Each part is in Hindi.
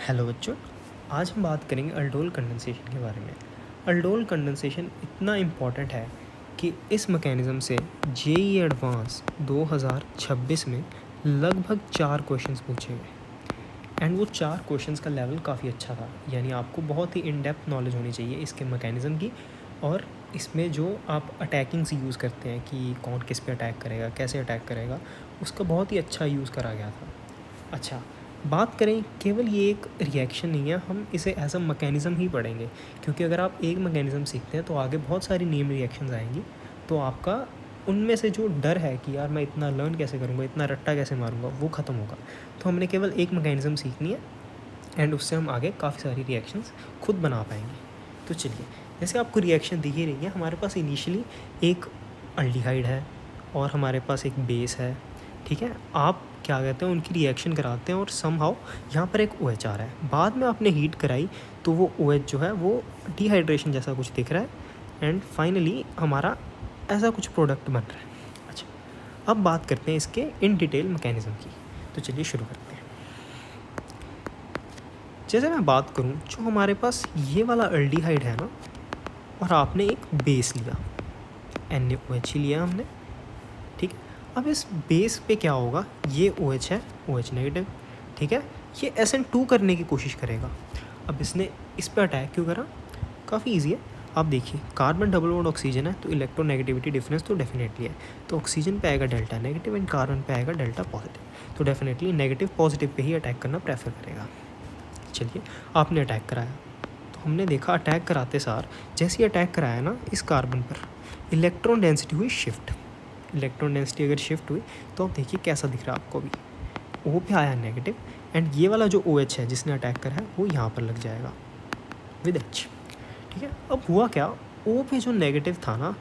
हेलो बच्चों, आज हम बात करेंगे अल्डोल कंडेंसेशन के बारे में। अल्डोल कंडेंसेशन इतना इम्पॉर्टेंट है कि इस मैकेनिज़्म से जेईई एडवांस 2026 में लगभग 4 क्वेश्चंस पूछे गए एंड वो 4 क्वेश्चंस का लेवल काफ़ी अच्छा था। यानी आपको बहुत ही इन डेप्थ नॉलेज होनी चाहिए इसके मैकेनिज़्म की, और इसमें जो आप अटैकिंग्स यूज़ करते हैं कि कौन किस पे अटैक करेगा, कैसे अटैक करेगा, उसका बहुत ही अच्छा यूज़ करा गया था। अच्छा, बात करें, केवल ये एक रिएक्शन नहीं है, हम इसे एज अ मैकेनिज़्म ही पढ़ेंगे, क्योंकि अगर आप एक मैकेनिज़्म सीखते हैं तो आगे बहुत सारी नेम रिएक्शंस आएंगी, तो आपका उनमें से जो डर है कि यार मैं इतना लर्न कैसे करूँगा, इतना रट्टा कैसे मारूँगा, वो ख़त्म होगा। तो हमने केवल एक मैकेनिज़्म सीखनी है एंड उससे हम आगे काफ़ी सारी रिएक्शंस खुद बना पाएंगे। तो चलिए, जैसे आपको रिएक्शन दिख ही रही है, हमारे पास इनिशियली एक अल्डिहाइड है और हमारे पास एक बेस है, ठीक है। आप क्या कहते हैं, उनकी रिएक्शन कराते हैं और समहाउ यहाँ पर एक OH आ रहा है। बाद में आपने हीट कराई तो वो OH जो है वो डिहाइड्रेशन जैसा कुछ दिख रहा है एंड फाइनली हमारा ऐसा कुछ प्रोडक्ट बन रहा है। अच्छा, अब बात करते हैं इसके इन डिटेल मैकेनिज़्म की। तो चलिए शुरू करते हैं। जैसे मैं बात करूँ, जो हमारे पास ये वाला अल्डिहाइड है ना, और आपने एक बेस लिया, NaOH ही लिया हमने, ठीक है। अब इस बेस पे क्या होगा, ये OH है, OH नेगेटिव, ठीक है। ये SN2 करने की कोशिश करेगा। अब इसने इस पे अटैक क्यों करा, काफ़ी ईजी है। आप देखिए, कार्बन डबल बॉन्ड ऑक्सीजन है तो इलेक्ट्रोनेगेटिविटी डिफरेंस तो डेफिनेटली है, तो ऑक्सीजन पे आएगा डेल्टा नेगेटिव एंड कार्बन पे आएगा डेल्टा पॉजिटिव, तो डेफिनेटली नेगेटिव पॉजिटिव पे ही अटैक करना प्रेफर करेगा। चलिए, आपने अटैक कराया, तो हमने देखा अटैक कराते सार जैसे ही अटैक कराया ना, इस कार्बन पर इलेक्ट्रॉन डेंसिटी हुई शिफ्ट। इलेक्ट्रॉन डेंसिटी अगर शिफ्ट हुई तो आप देखिए कैसा दिख रहा है आपको भी, O पे आया नेगेटिव एंड ये वाला जो OH है जिसने अटैक करा है वो यहाँ पर लग जाएगा विद H, ठीक है। अब हुआ क्या, O पे जो नेगेटिव था ना,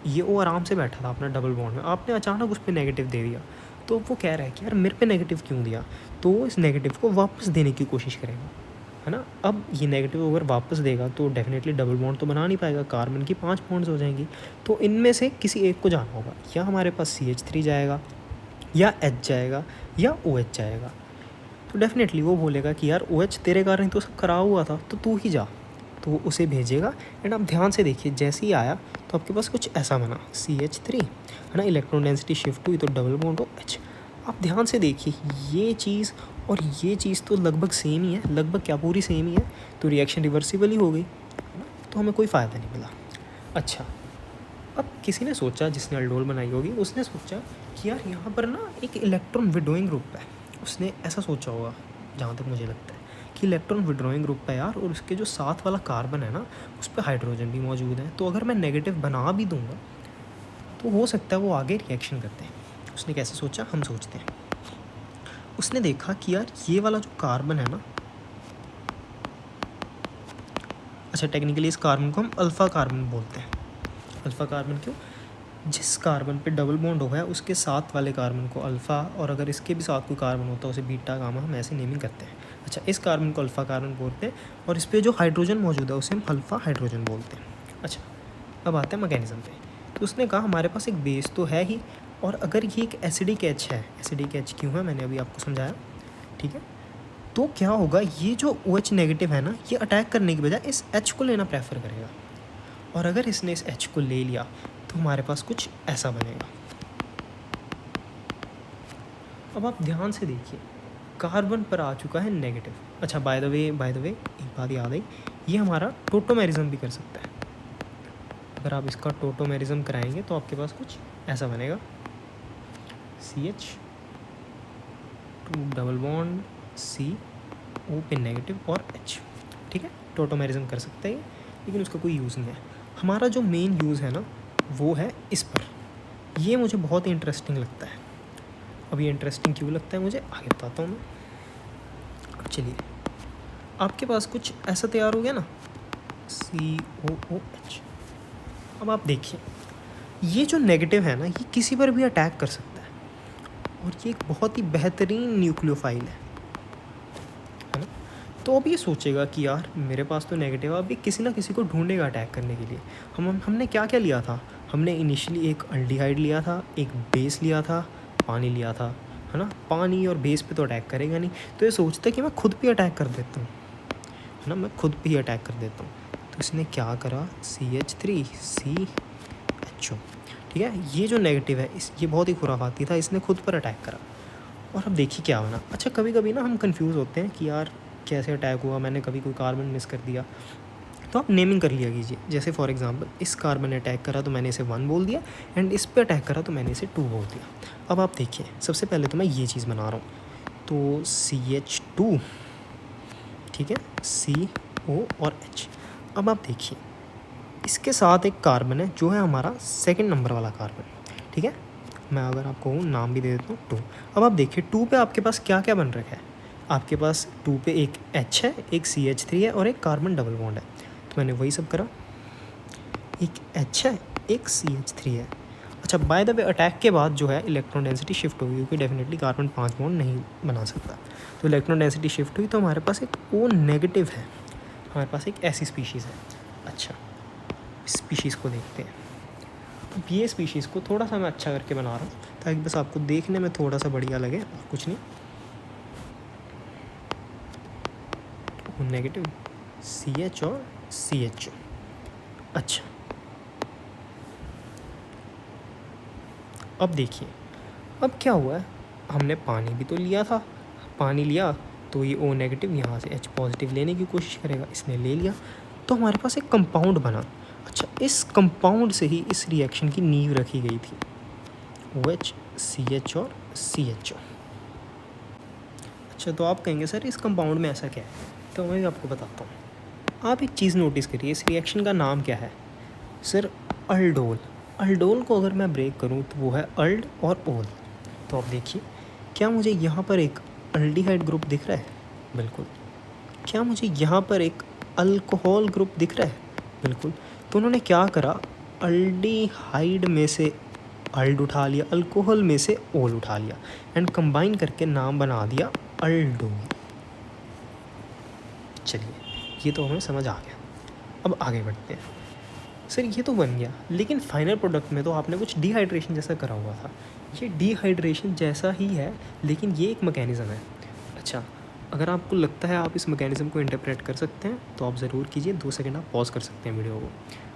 ये O आराम से बैठा था अपना डबल बॉन्ड में, आपने अचानक उस पर नेगेटिव दे दिया, तो वो कह रहा है कि यार मेरे पे नेगेटिव क्यों दिया, तो वो इस नेगेटिव को वापस देने की कोशिश करेगा, है ना। अब ये नेगेटिव अगर वापस देगा तो डेफिनेटली डबल बॉन्ड तो बना नहीं पाएगा, कार्बन की 5 बॉन्ड्स हो जाएंगी, तो इनमें से किसी एक को जाना होगा, या हमारे पास CH3 जाएगा, या H जाएगा, या OH जाएगा। तो डेफिनेटली वो बोलेगा कि यार OH तेरे कारण तो सब खराब हुआ था, तो तू ही जा, तो वो उसे भेजेगा। एंड आप ध्यान से देखिए, जैसे ही आया तो आपके पास कुछ ऐसा बना, CH3, है ना, इलेक्ट्रॉन डेंसिटी शिफ्ट हुई तो डबल बॉन्ड हो H। आप ध्यान से देखिए, ये चीज़ और ये चीज़ तो लगभग सेम ही है, लगभग क्या पूरी सेम ही है, तो रिएक्शन रिवर्सिबल ही हो गई, है ना, तो हमें कोई फ़ायदा नहीं मिला। अच्छा, अब किसी ने सोचा, जिसने अल्डोल बनाई होगी उसने सोचा कि यार यहाँ पर ना एक इलेक्ट्रॉन विड्रॉइंग ग्रुप है, उसने ऐसा सोचा होगा जहाँ तक मुझे लगता है कि इलेक्ट्रॉन विड्रॉइंग ग्रुप है यार, और उसके जो साथ वाला कार्बन है ना उस पर हाइड्रोजन भी मौजूद है, तो अगर मैं नेगेटिव बना भी दूंगा तो हो सकता है वो आगे रिएक्शन करते हैं। उसने कैसे सोचा, हम सोचते हैं। उसने देखा कि यार ये वाला जो कार्बन है ना, अच्छा टेक्निकली इस कार्बन को हम अल्फ़ा कार्बन बोलते हैं। अल्फ़ा कार्बन क्यों, जिस कार्बन पे डबल बॉन्ड हुआ है उसके साथ वाले कार्बन को अल्फ़ा, और अगर इसके भी साथ कोई कार्बन होता है उसे बीटा गामा, हम ऐसे नेमिंग करते हैं। अच्छा, इस कार्बन को अल्फ़ा कार्बन बोलते हैं और इस पर जो हाइड्रोजन मौजूद है उसे हम अल्फ़ा हाइड्रोजन बोलते हैं। अच्छा, अब आते हैं मैकेनिज़्म पे। तो उसने कहा हमारे पास एक बेस तो है ही, और अगर ये एक एसिडिक H है, एसिडिक H क्यों है मैंने अभी आपको समझाया, ठीक है। तो क्या होगा, ये जो OH नेगेटिव है ना, ये अटैक करने की बजाय इस H को लेना प्रेफर करेगा, और अगर इसने इस H को ले लिया तो हमारे पास कुछ ऐसा बनेगा। अब आप ध्यान से देखिए, कार्बन पर आ चुका है नेगेटिव। अच्छा, बाय द वे एक बात याद आई, ये हमारा टोटोमेरिज्म भी कर सकता है। अगर आप इसका टोटोमेरिज्म कराएंगे तो आपके पास कुछ ऐसा बनेगा, CH, 2 double bond C, O पे नेगेटिव और H, ठीक है। टोटोमेरिज्म कर सकता है ये, लेकिन उसका कोई यूज़ नहीं है। हमारा जो मेन यूज़ है ना वो है इस पर, ये मुझे बहुत ही इंटरेस्टिंग लगता है। अब ये इंटरेस्टिंग क्यों लगता है मुझे आगे बताता हूँ मैं। अब चलिए, आपके पास कुछ ऐसा तैयार हो गया ना, COOH। अब आप देखिए, ये जो नेगेटिव है ना, ये किसी पर भी अटैक कर सकता है, और ये एक बहुत ही बेहतरीन न्यूक्लियोफाइल है ना। तो अब ये सोचेगा कि यार मेरे पास तो नेगेटिव है, अभी किसी ना किसी को ढूंढेगा अटैक करने के लिए। हमने क्या क्या लिया था, हमने इनिशियली एक अल्डिहाइड लिया था, एक बेस लिया था, पानी लिया था, है ना, पानी और बेस पे तो अटैक करेगा नहीं, तो ये सोचता है कि मैं खुद पे अटैक कर देता हूँ, है ना, मैं खुद पे ही अटैक कर देता हूँ। तो इसने क्या करा, CH3CHO, ठीक है, ये जो नेगेटिव है ये बहुत ही खुराफाती था, इसने खुद पर अटैक करा। और अब देखिए क्या बना। अच्छा, कभी कभी ना हम कंफ्यूज होते हैं कि यार कैसे अटैक हुआ, मैंने कभी कोई कार्बन मिस कर दिया, तो आप नेमिंग कर लिया कीजिए। जैसे फॉर एग्जांपल इस कार्बन ने अटैक करा तो मैंने इसे 1 बोल दिया, एंड इस पे अटैक करा तो मैंने इसे 2 बोल दिया। अब आप देखिए, सबसे पहले तो मैं ये चीज़ बना रहा हूँ, तो CH2, ठीक है, CO और H। अब आप देखिए, इसके साथ एक कार्बन है जो है हमारा सेकंड नंबर वाला कार्बन, ठीक है, मैं अगर आपको नाम भी दे देता हूँ 2। अब आप देखिए 2 पे आपके पास क्या क्या बन रखा है, आपके पास 2 पे एक H है, एक CH3 है और एक कार्बन डबल बॉन्ड है। तो मैंने वही सब करा, एक H है, एक CH3 है। अच्छा, बाय द वे अटैक के बाद जो है इलेक्ट्रॉन डेंसिटी शिफ्ट होगी, क्योंकि डेफिनेटली कार्बन 5 बॉन्ड नहीं बना सकता, तो इलेक्ट्रॉन डेंसिटी शिफ्ट हुई, तो हमारे पास एक O नेगेटिव है, हमारे पास एक ऐसी स्पीशीज़ है। अच्छा, स्पीशीज़ को देखते हैं। अब ये स्पीशीज़ को थोड़ा सा मैं अच्छा करके बना रहा हूँ, ताकि बस आपको देखने में थोड़ा सा बढ़िया लगे, और कुछ नहीं। O नेगेटिव, CH और CHO। अच्छा, अब देखिए, अब क्या हुआ है, हमने पानी भी तो लिया था, पानी लिया तो ये O नेगेटिव यहाँ से H पॉजिटिव लेने की कोशिश करेगा, इसने ले लिया, तो हमारे पास एक कंपाउंड बना। अच्छा, इस कंपाउंड से ही इस रिएक्शन की नींव रखी गई थी, OH, CH और CHO। अच्छा, तो आप कहेंगे सर इस कंपाउंड में ऐसा क्या है, तो मैं भी आपको बताता हूँ। आप एक चीज़ नोटिस करिए, इस रिएक्शन का नाम क्या है, सर अल्डोल। अल्डोल को अगर मैं ब्रेक करूँ तो वो है अल्ड और ओल। तो आप देखिए, क्या मुझे यहाँ पर एक अल्डिहाइड ग्रुप दिख रहा है, बिल्कुल। क्या मुझे यहाँ पर एक अल्कोहल ग्रुप दिख रहा है, बिल्कुल। तो उन्होंने क्या करा, अल्डिहाइड में से अल्ड उठा लिया, अल्कोहल में से ओल उठा लिया, एंड कंबाइन करके नाम बना दिया अल्डोल। चलिए, ये तो हमें समझ आ गया। अब आगे बढ़ते हैं। सर ये तो बन गया, लेकिन फाइनल प्रोडक्ट में तो आपने कुछ डिहाइड्रेशन जैसा करा हुआ था। ये डिहाइड्रेशन जैसा ही है, लेकिन ये एक मैकेनिज़्म है। अच्छा, अगर आपको लगता है आप इस मैकेनिज़्म को इंटरप्रेट कर सकते हैं तो आप ज़रूर कीजिए, 2 सेकंड आप पॉज कर सकते हैं वीडियो को।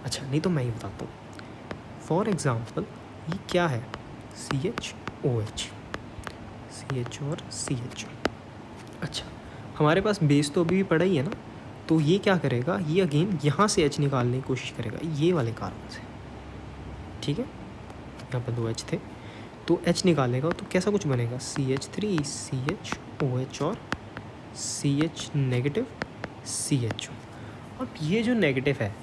अच्छा, नहीं तो मैं ही बताता हूँ। फॉर एग्ज़ाम्पल ये क्या है, CHOH, CH और CHO। अच्छा, हमारे पास बेस तो अभी भी पड़ा ही है ना, तो ये क्या करेगा, ये अगेन यहाँ से H निकालने की कोशिश करेगा, ये वाले कार्बन से, ठीक है, यहाँ पर 2 H थे, तो H निकालेगा तो कैसा कुछ बनेगा, CH3, CHOH और CH नेगेटिव, CHO। अब ये जो नेगेटिव है,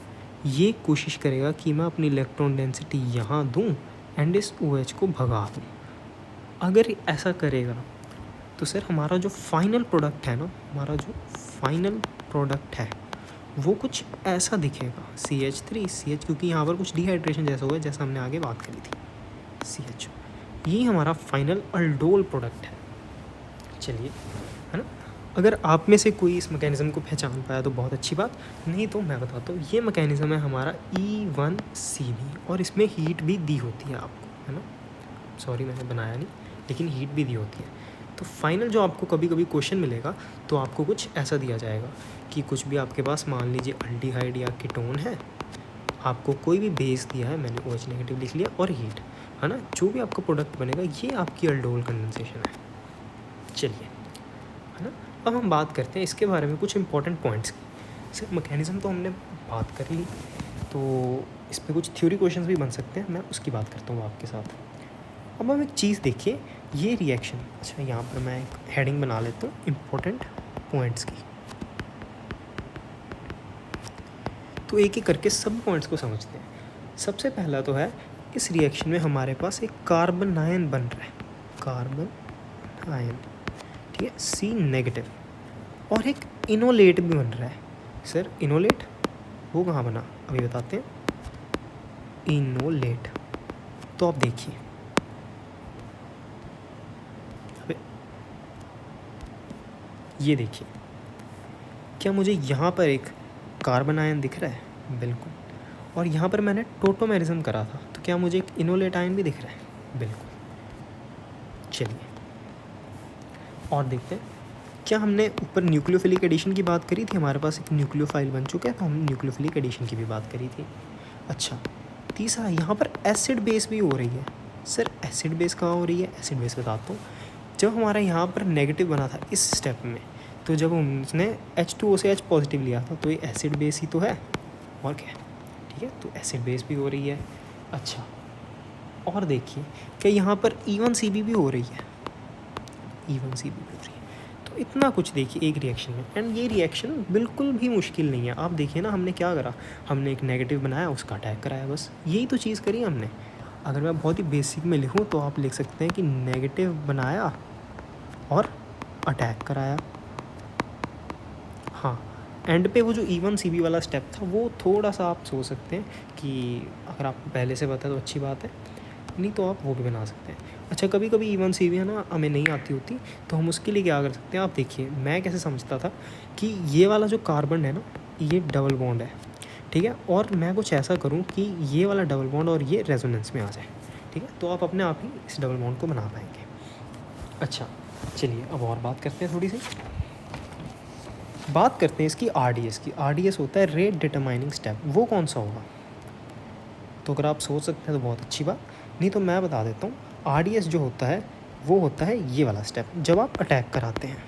ये कोशिश करेगा कि मैं अपनी इलेक्ट्रॉन डेंसिटी यहाँ दूँ एंड इस OH को भगा दूँ। अगर ऐसा करेगा तो सर हमारा जो फाइनल प्रोडक्ट है ना, हमारा जो फाइनल प्रोडक्ट है वो कुछ ऐसा दिखेगा, CH3 CH, क्योंकि यहाँ पर कुछ डिहाइड्रेशन जैसा हुआ है, जैसा हमने आगे बात करी थी, CHO। ये हमारा फाइनल अल्डोल प्रोडक्ट है। चलिए, है ना, अगर आप में से कोई इस मैकेनिज़्म को पहचान पाया तो बहुत अच्छी बात, नहीं तो मैं बताता हूँ। ये मैकेनिज़्म है हमारा E1CB, और इसमें हीट भी दी होती है आपको, है ना, सॉरी मैंने बनाया नहीं, लेकिन हीट भी दी होती है। तो फाइनल जो आपको कभी कभी क्वेश्चन मिलेगा तो आपको कुछ ऐसा दिया जाएगा कि कुछ भी आपके पास, मान लीजिए अल्डिहाइड या कीटोन है, आपको कोई भी बेस दिया है, मैंने OH नेगेटिव लिख लिया, और हीट, है ना, जो भी आपका प्रोडक्ट बनेगा ये आपकी अल्डोल कंडेंसेशन है। चलिए, है ना, अब हम बात करते हैं इसके बारे में कुछ इंपॉर्टेंट पॉइंट्स की। सर मैकेनिज़्म तो हमने बात कर ली, तो इस पर कुछ थ्योरी क्वेश्चंस भी बन सकते हैं, मैं उसकी बात करता हूँ आपके साथ। अब हम एक चीज़ देखिए, ये रिएक्शन, अच्छा यहाँ पर मैं एक हेडिंग बना लेता हूँ इम्पोर्टेंट पॉइंट्स की, तो एक एक करके सब पॉइंट्स को समझते हैं। सबसे पहला तो है, इस रिएक्शन में हमारे पास एक कार्बन आयन बन रहा है, कार्बन आयन, ठीक है, C नेगेटिव, और एक इनोलेट भी बन रहा है। सर इनोलेट वो कहाँ बना, अभी बताते हैं। इनोलेट, तो आप देखिए, ये देखिए, क्या मुझे यहाँ पर एक कार्बन आयन दिख रहा है, बिल्कुल, और यहाँ पर मैंने टोटोमेरिज्म करा था, तो क्या मुझे एक इनोलेट आयन भी दिख रहा है, बिल्कुल। चलिए, और देखते हैं क्या हमने ऊपर न्यूक्लियोफिलिक एडिशन की बात करी थी, हमारे पास एक न्यूक्लियोफाइल बन चुका है तो हम न्यूक्लियोफिलिक एडिशन की भी बात करी थी। अच्छा, तीसरा यहाँ पर एसिड बेस भी हो रही है। सर एसिड बेस कहाँ हो रही है? एसिड बेस बताता हूँ। जब हमारा यहाँ पर नेगेटिव बना था इस स्टेप में, तो जब हमने H2O से H पॉजिटिव लिया था तो ये एसिड बेस ही तो है, और क्या है, ठीक है। तो एसिड बेस भी हो रही है। अच्छा, और देखिए क्या यहाँ पर E1CB भी हो रही है, E1CB भी हो रही है। तो इतना कुछ देखिए एक रिएक्शन में, एंड ये रिएक्शन बिल्कुल भी मुश्किल नहीं है। आप देखिए ना, हमने क्या करा, हमने एक नेगेटिव बनाया, उसका अटैक कराया, बस यही तो चीज़ करी हमने। अगर मैं बहुत ही बेसिक में लिखूँ तो आप लिख सकते हैं कि नेगेटिव बनाया और अटैक कराया। हाँ, एंड पे वो जो E1CB वाला स्टेप था वो थोड़ा सा आप सोच सकते हैं कि अगर आपको पहले से पता है तो अच्छी बात है, नहीं तो आप वो भी बना सकते हैं। अच्छा, कभी कभी E1CB है ना हमें नहीं आती होती, तो हम उसके लिए क्या कर सकते हैं, आप देखिए मैं कैसे समझता था कि ये वाला जो कार्बन है ना, ये डबल बॉन्ड है, ठीक है, और मैं कुछ ऐसा करूँ कि ये वाला डबल बॉन्ड और ये रेजोनेंस में आ जाए, ठीक है, तो आप अपने आप ही इस डबल बॉन्ड को बना पाएंगे। अच्छा, चलिए अब और बात करते हैं, थोड़ी सी बात करते हैं इसकी RDS की। RDS होता है रेट डिटरमाइनिंग स्टेप, वो कौन सा होगा? तो अगर आप सोच सकते हैं तो बहुत अच्छी बात, नहीं तो मैं बता देता हूँ। RDS जो होता है वो होता है ये वाला स्टेप, जब आप अटैक कराते हैं,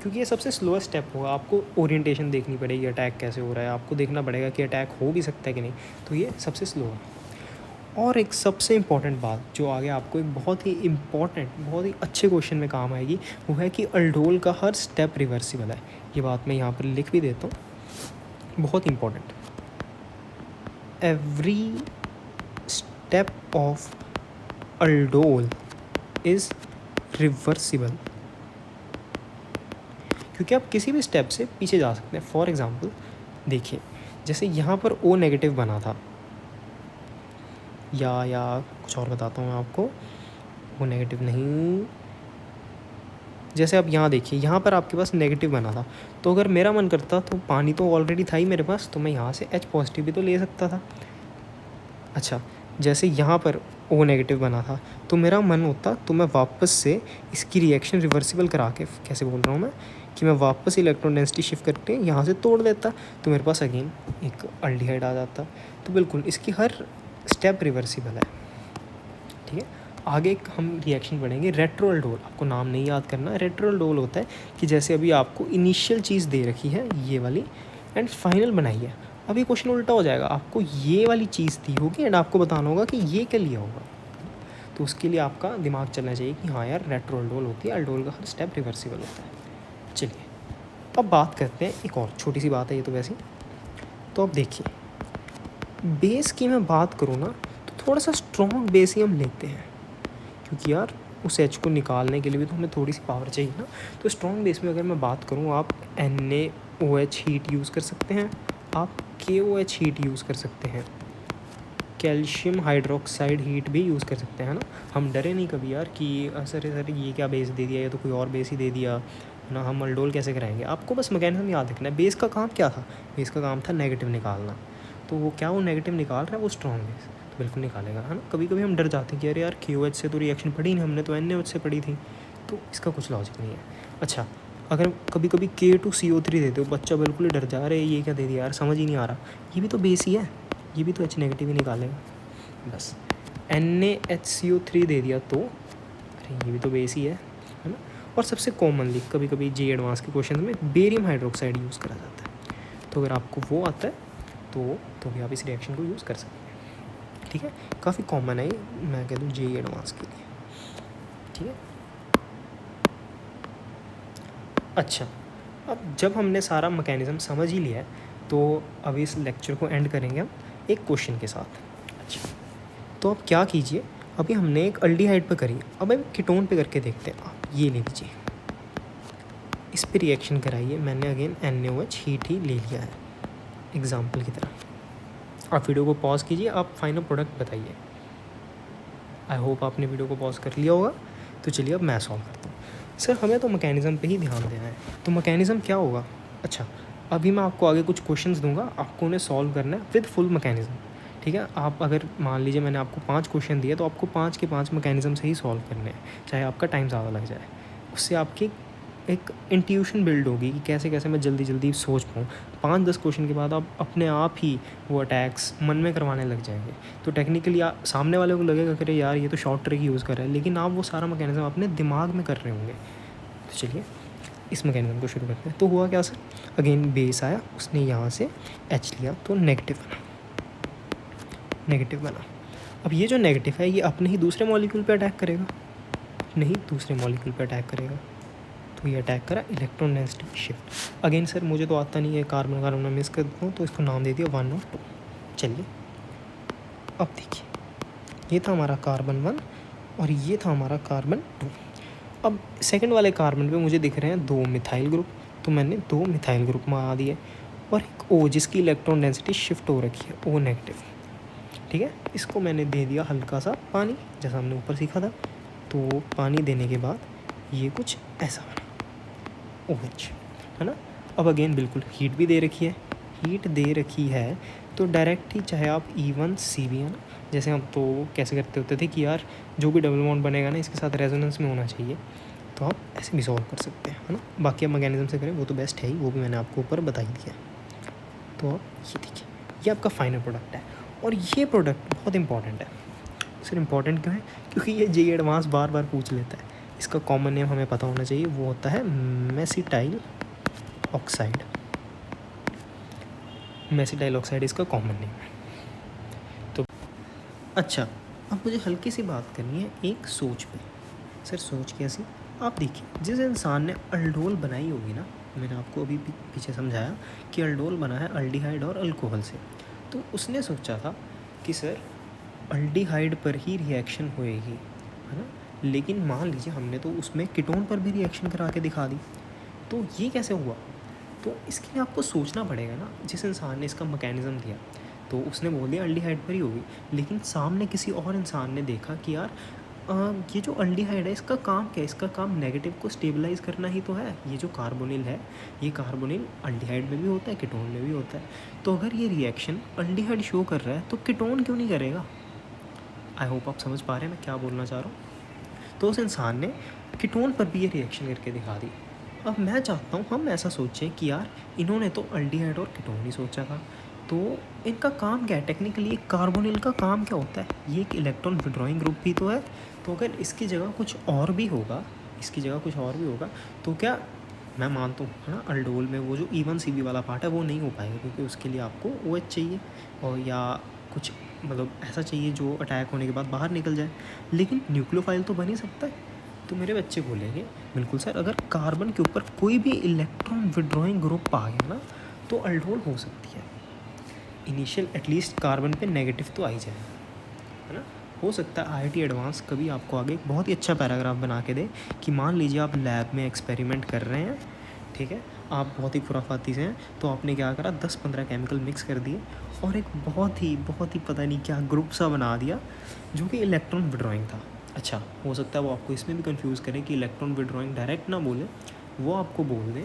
क्योंकि ये सबसे स्लोएस्ट स्टेप होगा। आपको ओरिएंटेशन देखनी पड़ेगी, अटैक कैसे हो रहा है, आपको देखना पड़ेगा कि अटैक हो भी सकता है कि नहीं, तो ये सबसे स्लो है। और एक सबसे इम्पॉर्टेंट बात जो आगे आपको एक बहुत ही इम्पॉर्टेंट, बहुत ही अच्छे क्वेश्चन में काम आएगी, वो है कि अल्डोल का हर स्टेप रिवर्सिबल है। ये बात मैं यहाँ पर लिख भी देता हूँ, बहुत important. Every step of aldol is reversible, क्योंकि आप किसी भी स्टेप से पीछे जा सकते हैं। फॉर एग्ज़ाम्पल देखिए, जैसे यहाँ पर O नेगेटिव बना था, या कुछ और बताता हूँ मैं आपको, वो नेगेटिव नहीं, जैसे आप यहाँ देखिए, यहाँ पर आपके पास नेगेटिव बना था, तो अगर मेरा मन करता तो पानी तो ऑलरेडी था ही मेरे पास, तो मैं यहाँ से H पॉजिटिव भी तो ले सकता था। अच्छा, जैसे यहाँ पर O नेगेटिव बना था, तो मेरा मन होता तो मैं वापस से इसकी रिएक्शन रिवर्सिबल करा के, कैसे बोल रहा हूँ मैं, कि मैं वापस इलेक्ट्रॉन डेंसिटी शिफ्ट करके यहाँ से तोड़ देता, तो मेरे पास अगेन एक अल्डिहाइड आ जाता। तो बिल्कुल इसकी हर स्टेप रिवर्सिबल है, ठीक है। आगे एक हम रिएक्शन पढ़ेंगे रेट्रोअल्डोल, आपको नाम नहीं याद करना। रेट्रोअल्डोल होता है कि जैसे अभी आपको इनिशियल चीज़ दे रखी है ये वाली, एंड फाइनल बनाई है, अभी क्वेश्चन उल्टा हो जाएगा, आपको ये वाली चीज़ दी होगी एंड आपको बताना होगा कि ये क्या लिया होगा। तो उसके लिए आपका दिमाग चलना चाहिए कि हाँ यार रेट्रोअल्डोल होती है, अल्डोल का हर स्टेप रिवर्सिबल होता है। चलिए अब बात करते हैं, एक और छोटी सी बात है ये तो वैसे। तो अब देखिए, बेस की मैं बात करूँ ना, तो थोड़ा सा स्ट्रॉन्ग बेस ही हम लेते हैं, क्योंकि यार उस H को निकालने के लिए भी तो हमें थोड़ी सी पावर चाहिए ना। तो स्ट्रॉन्ग बेस में अगर मैं बात करूँ, आप NaOH हीट यूज़ कर सकते हैं, आप KOH हीट यूज़ कर सकते हैं, कैल्शियम हाइड्रोक्साइड हीट भी यूज़ कर सकते हैं ना। हम डरे नहीं कभी यार कि सर ये क्या बेस दे दिया, या तो कोई और बेस ही दे दिया ना, हम अल्डोल कैसे कराएंगे। आपको बस मैकेनिज्म याद रखना है। बेस का काम क्या था? बेस का काम था नेगेटिव निकालना, तो वो क्या वो नेगेटिव निकाल रहा है, वो स्ट्रॉन्ग बेस तो बिल्कुल निकालेगा, है ना। कभी कभी हम डर जाते हैं कि अरे यार KOH से तो रिएक्शन पड़ी नहीं, हमने तो NaOH से पड़ी थी, तो इसका कुछ लॉजिक नहीं है। अच्छा, अगर कभी कभी K2CO3 दे दो, बच्चा बिल्कुल ही डर जा रहा है, ये क्या दे दिया यार, समझ ही नहीं आ रहा, ये भी तो बेस ही है, ये भी तो H नेगेटिव ही निकालेगा। बस NaHCO3 दे दिया तो अरे ये भी तो बेस ही है ना। और सबसे कॉमनली कभी कभी J एडवांस के क्वेश्चन में बेरियम हाइड्रोक्साइड यूज़ करा जाता है, तो अगर आपको वो आता है तो भी आप इस रिएक्शन को यूज़ कर सकते हैं, ठीक है। काफ़ी कॉमन है ये, मैं कह दूँ J एडवांस के लिए, ठीक है। अच्छा, अब जब हमने सारा मैकेनिज़्म समझ ही लिया है, तो अभी इस लेक्चर को एंड करेंगे हम एक क्वेश्चन के साथ। अच्छा, तो अब क्या कीजिए, अभी हमने एक अल्डिहाइड पे करी, अब हम कीटोन पे करके देखते हैं। आप ये ले लीजिए, इस पे रिएक्शन कराइए। मैंने अगेन NaOH हीट ही ले लिया है एग्जाम्पल की तरह। आप वीडियो को पॉज कीजिए, आप फाइनल प्रोडक्ट बताइए। आई होप आपने वीडियो को पॉज कर लिया होगा। तो चलिए अब मैं सॉल्व करता हूँ। सर हमें तो मैकेनिज़्म पे ही ध्यान देना है, तो मैकेनिज़्म क्या होगा? अच्छा, अभी मैं आपको आगे कुछ क्वेश्चंस दूंगा, आपको उन्हें सॉल्व करना है विद फुल मैकेनिज़्म, ठीक है। आप अगर मान लीजिए मैंने आपको 5 क्वेश्चन दिए, तो आपको 5 के 5 मैकेनिज़्म से ही सॉल्व करने हैं, चाहे आपका टाइम ज़्यादा लग जाए। उससे आपकी एक इंट्यूशन बिल्ड होगी कि कैसे कैसे मैं जल्दी जल्दी सोच पाऊँ। 5-10 क्वेश्चन के बाद आप अपने आप ही वो अटैक्स मन में करवाने लग जाएंगे। तो टेक्निकली सामने वाले को लगेगा कि अरे यार ये तो शॉर्ट ट्रिक यूज़ कर रहा है, लेकिन आप वो सारा मैकेनिज्म अपने दिमाग में कर रहे होंगे। तो चलिए इस मैकेनिज्म को शुरू करते हैं। तो हुआ क्या सर, अगेन बेस आया, उसने यहाँ से एच लिया तो नेगेटिव बना। अब ये जो नेगेटिव है ये अपने ही दूसरे मॉलिक्यूल पे अटैक करेगा, नहीं दूसरे मॉलिक्यूल पे अटैक करेगा। तो ये अटैक करा, electron density shift. Again sir मुझे तो आता नहीं है, कार्बन कार्बन में मिस कर देता हूँ, तो इसको नाम दे दिया 1 और 2। चलिए अब देखिए, ये था हमारा कार्बन 1 और ये था हमारा कार्बन 2। अब सेकंड वाले कार्बन पे मुझे दिख रहे हैं 2 मिथाइल ग्रुप, तो मैंने 2 मिथाइल ग्रुप मंगा दिए, और एक O जिसकी इलेक्ट्रॉन डेंसिटी शिफ्ट हो रखी है, O नेगेटिव। ठीक है, इसको मैंने दे दिया हल्का सा पानी, जैसा हमने ऊपर सीखा था। तो पानी देने के बाद ये कुछ ऐसा बना, OH, है ना। अब अगेन बिल्कुल हीट भी दे रखी है, तो डायरेक्ट ही चाहे आप E1CB, है ना, जैसे हम तो कैसे करते होते थे कि यार जो भी डबल बॉन्ड बनेगा ना इसके साथ रेजोनेंस में होना चाहिए, तो आप ऐसे भी सॉल्व कर सकते हैं, है ना। बाकी आप मैकेनिज्म से करें वो तो बेस्ट है ही, वो भी मैंने आपको ऊपर बता ही दिया। तो आप ये देखिए, ये आपका फाइनल प्रोडक्ट है, और ये प्रोडक्ट बहुत इंपॉर्टेंट है। सर इंपॉर्टेंट क्यों है? क्योंकि ये JEE एडवांस बार बार पूछ लेता है। इसका कॉमन नेम हमें पता होना चाहिए, वो होता है मेसिटाइल ऑक्साइड। मेसिटाइल ऑक्साइड इसका कॉमन नेम है। तो अच्छा, अब मुझे हल्की सी बात करनी है एक सोच पे। सर सोच कैसी? आप देखिए, जिस इंसान ने अल्डोल बनाई होगी ना, मैंने आपको अभी पीछे समझाया कि अल्डोल बना है अल्डिहाइड और अल्कोहल से, तो उसने सोचा था कि सर अल्डिहाइड पर ही रिएक्शन होएगी, है ना। लेकिन मान लीजिए हमने तो उसमें कीटोन पर भी रिएक्शन करा के दिखा दी, तो ये कैसे हुआ? तो इसके लिए आपको सोचना पड़ेगा ना। जिस इंसान ने इसका मैकेनिज़्म दिया तो उसने बोल दिया अल्डिहाइड पर ही होगी, लेकिन सामने किसी और इंसान ने देखा कि यार ये जो अल्डिहाइड है इसका काम क्या है? इसका काम नेगेटिव को स्टेबलाइज करना ही तो है। ये जो कार्बोनिल है, ये कार्बोनिल अल्डिहाइड में भी होता है, कीटोन में भी होता है। तो अगर ये रिएक्शन अल्डिहाइड शो कर रहा है तो कीटोन क्यों नहीं करेगा? आई होप आप समझ पा रहे हैं मैं क्या बोलना चाह रहा हूँ। तो उस इंसान ने कीटोन पर भी ये रिएक्शन करके दिखा दी। अब मैं चाहता हूँ हम ऐसा सोचें कि यार इन्होंने तो अल्डिहाइड और कीटोन ही सोचा था, तो इनका काम क्या है? टेक्निकली कार्बोनिल का काम क्या होता है? ये एक इलेक्ट्रॉन विड्रॉइंग ग्रुप भी तो है। तो अगर इसकी जगह कुछ और भी होगा, तो क्या मैं मानता हूँ, है ना, अल्डोल में वो जो E1CB वाला पार्ट है वो नहीं हो पाएगा, क्योंकि उसके लिए आपको OH चाहिए, और या कुछ मतलब ऐसा चाहिए जो अटैक होने के बाद बाहर निकल जाए। लेकिन न्यूक्लियोफाइल तो बन ही सकता है। तो मेरे बच्चे बोलेंगे बिल्कुल सर, अगर कार्बन के ऊपर कोई भी इलेक्ट्रॉन विड्रॉइंग ग्रुप आ गया ना तो अल्डोल हो सकती है। इनिशियल एटलीस्ट कार्बन पे नेगेटिव तो आ ही जाए, है ना। हो सकता है IIT एडवांस कभी आपको आगे एक बहुत ही अच्छा पैराग्राफ बना के दे कि मान लीजिए आप लैब में एक्सपेरिमेंट कर रहे हैं, ठीक है, आप बहुत ही खुराफाती से हैं, तो आपने क्या करा, 10-15 केमिकल मिक्स कर दिए और एक बहुत ही पता नहीं क्या ग्रुप सा बना दिया जो कि इलेक्ट्रॉन विड्रॉइंग था। अच्छा, हो सकता है वो आपको इसमें भी कंफ्यूज करें कि इलेक्ट्रॉन विड्रॉइंग डायरेक्ट ना बोले, वो आपको बोल दें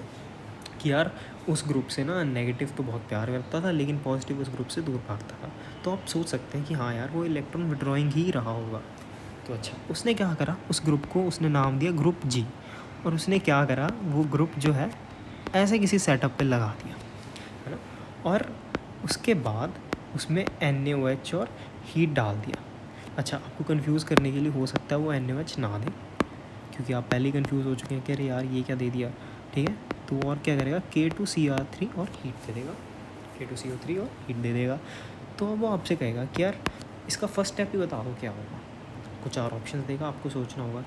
कि यार उस ग्रुप से ना नेगेटिव तो बहुत प्यार करता था लेकिन पॉजिटिव उस ग्रुप से दूर भागता था। तो आप सोच सकते हैं कि हाँ यार वो इलेक्ट्रॉन विड्रॉइंग ही रहा होगा। तो अच्छा, उसने क्या करा, उस ग्रुप को उसने नाम दिया ग्रुप G, और उसने क्या करा, वो ग्रुप जो है ऐसे किसी सेटअप पे लगा दिया, है ना, और उसके बाद उसमें NaOH और हीट डाल दिया। अच्छा, आपको कंफ्यूज करने के लिए हो सकता है वो NaOH ना दे, क्योंकि आप पहले ही कंफ्यूज हो चुके हैं कि अरे यार ये क्या दे दिया, ठीक है। तो और क्या करेगा, K2Cr3 और हीट दे देगा, K2CO3 और हीट दे देगा। तो अब वो आपसे कहेगा कि यार इसका फर्स्ट स्टेप ही बता दो क्या होगा, कुछ 4 ऑप्शन देगा, आपको सोचना होगा।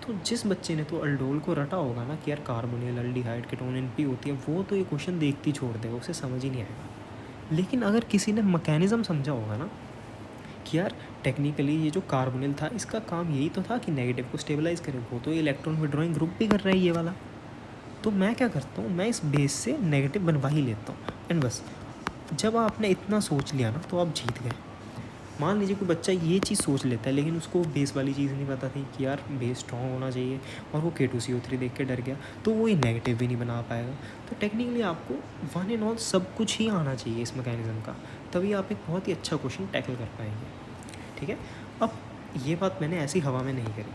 तो जिस बच्चे ने तो अल्डोल को रटा होगा ना कि यार कार्बोनिल अल्डिहाइड कीटोन NP होती है, वो तो ये क्वेश्चन देखते ही छोड़ देगा, उसे समझ ही नहीं आएगा। लेकिन अगर किसी ने मैकेनिज़्म समझा होगा ना कि यार टेक्निकली ये जो कार्बोनिल था इसका काम यही तो था कि नेगेटिव को स्टेबलाइज करे, वो तो इलेक्ट्रॉन विड्रॉइंग ग्रुप भी कर रहा है ये वाला, तो मैं क्या करता हूँ, मैं इस बेस से नेगेटिव बनवा ही लेता हूँ। एंड बस, जब आपने इतना सोच लिया ना तो आप जीत गए। मान लीजिए कोई बच्चा ये चीज़ सोच लेता है लेकिन उसको बेस वाली चीज़ नहीं पता थी कि यार बेस स्ट्रॉन्ग होना चाहिए, और वो K2CO3 देख के डर गया, तो वो ही नेगेटिव भी नहीं बना पाएगा। तो टेक्निकली आपको वन एंड ऑल सब कुछ ही आना चाहिए इस मैकेनिज़्म का, तभी आप एक बहुत ही अच्छा क्वेश्चन टैकल कर पाएंगे, ठीक है। अब ये बात मैंने ऐसी हवा में नहीं करी,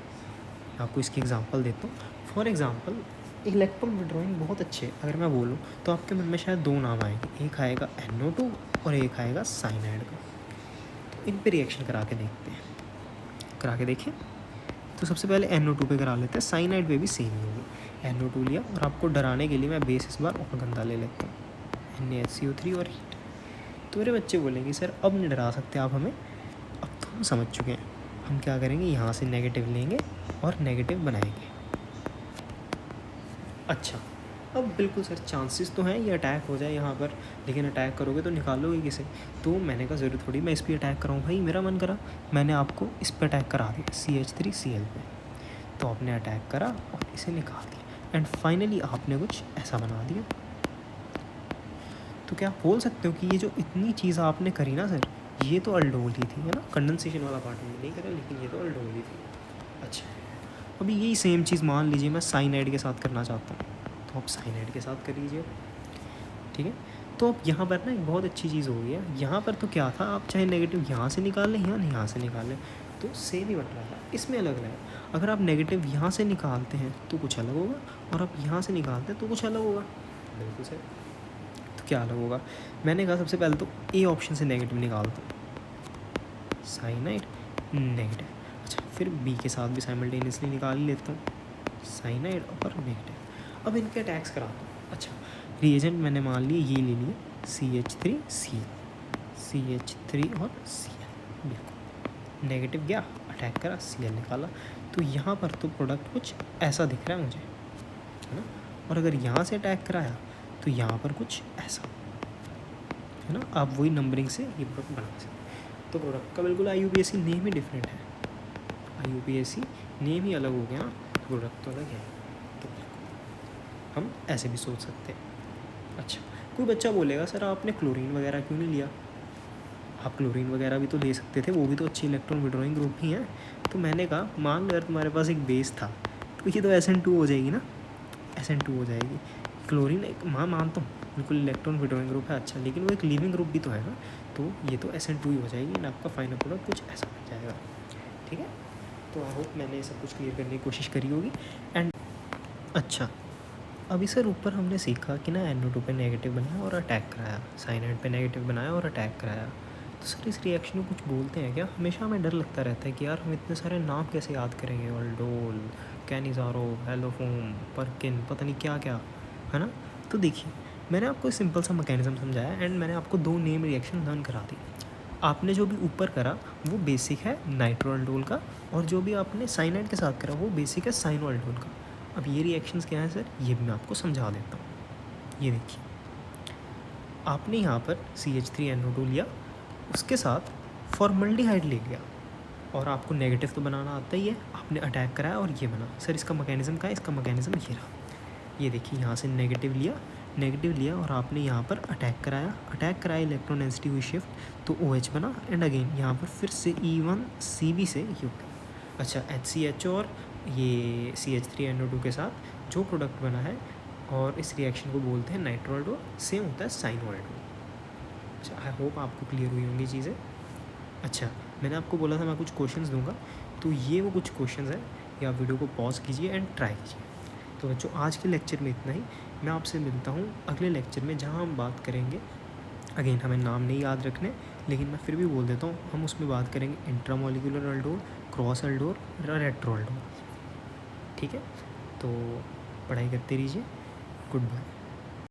आपको इसकी एग्जांपल देता हूँ। फॉर एग्ज़ाम्पल इलेक्ट्रॉन विड्रॉइंग बहुत अच्छे, अगर मैं बोलूँ तो आपके मन में शायद दो नाम आएंगे, एक आएगा NO2 और एक आएगा साइनाइड का। तो इन पे रिएक्शन करा के देखते हैं, करा के देखें। तो सबसे पहले NO2 पे करा लेते हैं, साइनाइड पे भी सेम ही होगी। NO2 लिया और आपको डराने के लिए मैं बेस इस बार और गंदा ले लेता हूँ, NaHCO3 और हीट। तो मेरे बच्चे बोलेंगे सर अब नहीं डरा सकते आप हमें, अब तो हम समझ चुके हैं। हम क्या करेंगे, यहाँ से नेगेटिव लेंगे और नेगेटिव बनाएंगे। अच्छा, अब बिल्कुल सर चांसेस तो हैं ये अटैक हो जाए यहाँ पर, लेकिन अटैक करोगे तो निकालोगे किसे? तो मैंने कहा ज़रूरत थोड़ी मैं इस पर अटैक कराऊँ, भाई मेरा मन करा मैंने आपको इस पर अटैक करा दिया, CH3Cl पे। तो आपने अटैक करा और इसे निकाल दिया एंड फाइनली आपने कुछ ऐसा बना दिया। तो क्या आप बोल सकते हो कि ये जो इतनी चीज़ आपने करी ना सर, ये तो अल्डोल ही थी, है ना? कंडेंसेशन वाला पार्ट हमने नहीं करा, लेकिन ये तो अल्डोल ही थी। अच्छा, अभी यही सेम चीज़ मान लीजिए मैं साइनाइड के साथ करना चाहता हूँ, तो आप साइनाइड के साथ कर लीजिए, ठीक है। तो अब यहाँ पर ना एक बहुत अच्छी चीज़ हो गई है, यहाँ पर तो क्या था, आप चाहे नेगेटिव यहाँ से निकाल लें या यहाँ से निकाल लें तो सेम ही बन रहा था, इसमें अलग है। अगर आप नेगेटिव यहाँ से निकालते हैं तो कुछ अलग होगा, और आप यहाँ से निकालते हैं तो कुछ अलग होगा। बिल्कुल सर, तो क्या अलग होगा? मैंने कहा सबसे पहले तो ए ऑप्शन से नेगेटिव निकालता हूँ, साइनाइड नेगेटिव। अच्छा, फिर बी के साथ भी साइमल्टेनियसली निकाल ही लेता हूँ, साइनाइड और नेगेटिव। अब इनके अटैक्स कराता हूँ। अच्छा, रिएजेंट मैंने मान लिए ये ले लिए, CH3Cl, CH3 और Cl, बिल्कुल नेगेटिव गया, अटैक करा, Cl निकाला। तो यहाँ पर तो प्रोडक्ट कुछ ऐसा दिख रहा है मुझे, है ना? और अगर यहाँ से अटैक कराया तो यहाँ पर कुछ ऐसा, है ना? आप वही नंबरिंग से ये प्रोडक्ट बना सकते। तो प्रोडक्ट का बिल्कुल IUPAC नेम ही डिफरेंट है, IUPAC नेम ही अलग हो गया, प्रोडक्ट तो अलग है। तो हम ऐसे भी सोच सकते हैं। अच्छा, कोई बच्चा बोलेगा सर आपने क्लोरीन वगैरह क्यों नहीं लिया? आप क्लोरीन वगैरह भी तो ले सकते थे, वो भी तो अच्छी इलेक्ट्रॉन विड्रॉइंग ग्रुप ही है। तो मैंने कहा मान लो यार तुम्हारे पास एक बेस था, तो ये तो SN2 हो जाएगी ना, SN2 हो जाएगी। क्लोरीन एक मानता हूँ बिल्कुल इलेक्ट्रॉन विड्रॉइंग ग्रुप है, अच्छा, लेकिन वो एक लिविंग ग्रुप भी तो है ना, तो ये तो SN2 ही हो जाएगी एंड आपका फाइनल प्रोडक्ट कुछ ऐसा बन जाएगा, ठीक है। तो आई होप मैंने सब कुछ क्लियर करने की कोशिश करी होगी। एंड अच्छा, अभी सर ऊपर हमने सीखा कि ना NO2 पे नेगेटिव बनाया और अटैक कराया, साइनाइड पे नेगेटिव बनाया और अटैक कराया। तो सर इस रिएक्शन को कुछ बोलते हैं क्या? हमेशा हमें डर लगता रहता है कि यार हम इतने सारे नाम कैसे याद करेंगे, ऑल्डोल, कैनिज़ारो, हेलोफोम, परकिन, पता नहीं क्या क्या, है ना? तो देखिए मैंने आपको एक सिंपल सा मैकेनिज्म समझाया एंड मैंने आपको दो नेम रिएक्शन लर्न करा दी। आपने जो भी ऊपर करा वो बेसिक है नाइट्रोअल्डोल का, और जो भी आपने साइनाइड के साथ करा वो बेसिक है साइनोअल्डोल का। अब ये रिएक्शंस क्या है सर, ये भी मैं आपको समझा देता हूँ। ये देखिए, आपने यहाँ पर CH3NO2 लिया, उसके साथ फॉर्मल्डिहाइड ले लिया, और आपको नेगेटिव तो बनाना आता ही है, आपने अटैक कराया और ये बना। सर इसका मैकेनिज्म क्या है? इसका मैकेनिज्म ये रहा, ये देखिए, यहाँ से नेगेटिव लिया और आपने यहाँ पर अटैक कराया, इलेक्ट्रॉन डेंसिटी हुई शिफ्ट, तो OH बना एंड अगेन यहाँ पर फिर से E1CB से ये हो गया। अच्छा, HCH और ये CH3NO2 के साथ जो प्रोडक्ट बना है, और इस रिएक्शन को बोलते हैं नाइट्रोअल्डोल, सेम होता है साइनोअल्डोल। अच्छा, आई होप आपको क्लियर हुई होंगी चीज़ें। अच्छा, मैंने आपको बोला था मैं कुछ क्वेश्चंस दूंगा, तो ये वो कुछ क्वेश्चंस हैं, या वीडियो को पॉज कीजिए एंड ट्राई कीजिए। तो बच्चों आज के लेक्चर में इतना ही, मैं आपसे मिलता हूँ अगले लेक्चर में, जहाँ हम बात करेंगे, अगेन हमें नाम नहीं याद रखने, लेकिन मैं फिर भी बोल देता हूँ, हम उसमें बात करेंगे इंट्रामोलिकुलर अल्डोल, क्रॉस अल्डोल और रेट्रो अल्डोल, ठीक है। तो पढ़ाई करते रहिए, गुड बाय।